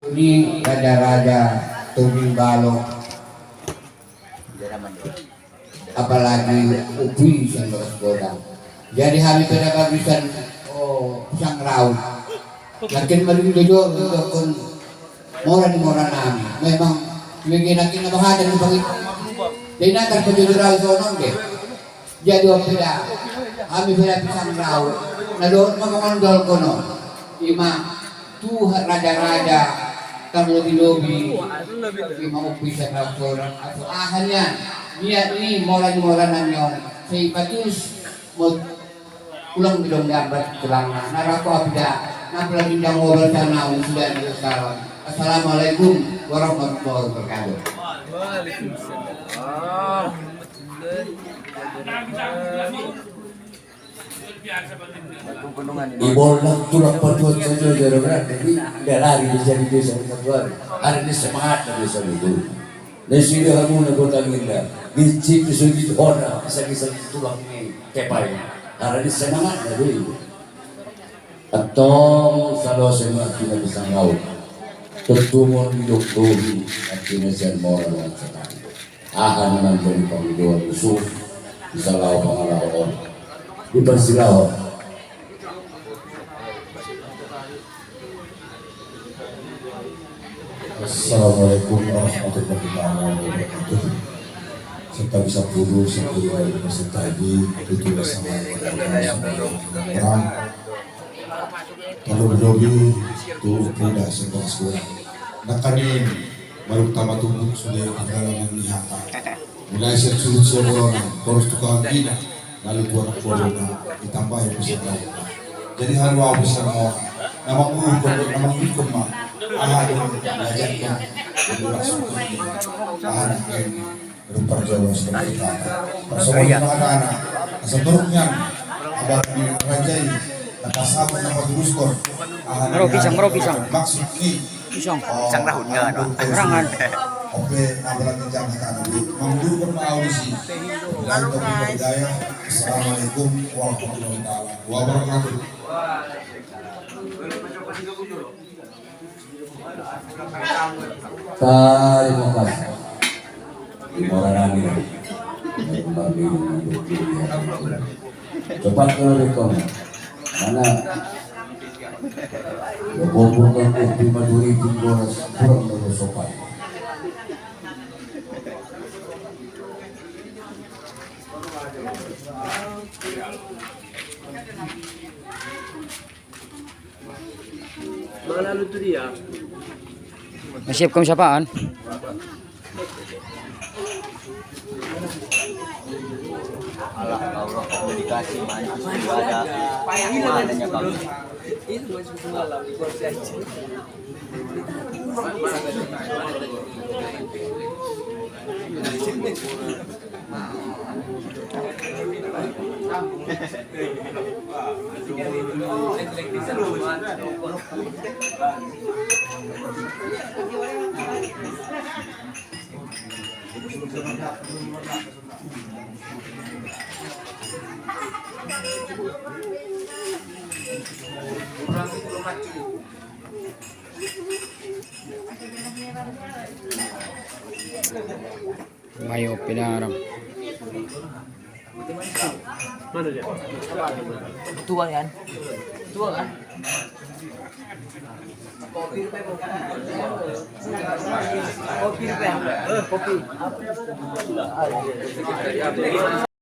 Ini raja-raja tubing balok, apalagi ubi yang bersekolah. Jadi hari pada bagisan pisang raut. Yakin maling jujur untuk mora nami. Memang bigyan na bahada ng pangit. Di natin pagduduraw sa unong de. Jadi pila, kami pila pisang raut. Na doon mga ko no. Ima, tuhan raja-raja, terlebih-lebih, ima pisang raut. Atau akhirnya, dia ini mora nanyon. Sa ipatus, ulang bidong dapat kelana. Narako abda, napalagin jang ngobrol sa naon sudah sekarang. Assalamualaikum warahmatullahi wabarakatuh. Waalaikumsalam. Ibol lang tulak patuat sa Diyos pero jadi lari menjadi desa patuat. Hari ini semangat na desa itu. Nasiyo hamu na botaginda. Dicip sugit hona isa-isa tulak ni kepay. Hari ini semangat na dito. Atong salosen na pinabisang laut. Tertumon hidup dohi at kinasyan moral at sakay. Akan naman dari Panginoon Yusuf bisa law pangalaon. Di Persilaw. Assalamualaikum warahmatullahi wabarakatuh. Serta bisa puluh sebuah peserta ini itu bersama orang kalau berdobi itu tidak sekolah. Nah kami baru pertama tumbuh sudah pengalaman nihaka. Mulai sulit corona, terus tukang gina, lalu corona ditambah yang besar. Jadi hal wow besar mau nama hukum mah, ahadun belajarkan jadi langsung ahad ini berperjuangan seperti kita. Persoalan anak-anak, seterusnya abad di rajai. Pisang maksud ini pisang rahun nga no rangan oke nabalan jangan kana mangdur kan audisi lalu budaya. Assalamualaikum warahmatullahi wabarakatuh. Terima kasih. Orang lagi cepat ke rekam. Mana kumpulkan kopi maduri tinggal kurang dari sopan. Mga lalu tuh dia. Nasiap kamu siapaan? Allah Allah komunikasi manis ada mananya kami Itu masih semalam di kursi aja. Mayo pinaram. Mana dia? tua kan Tua kan? Kopi. Kopi.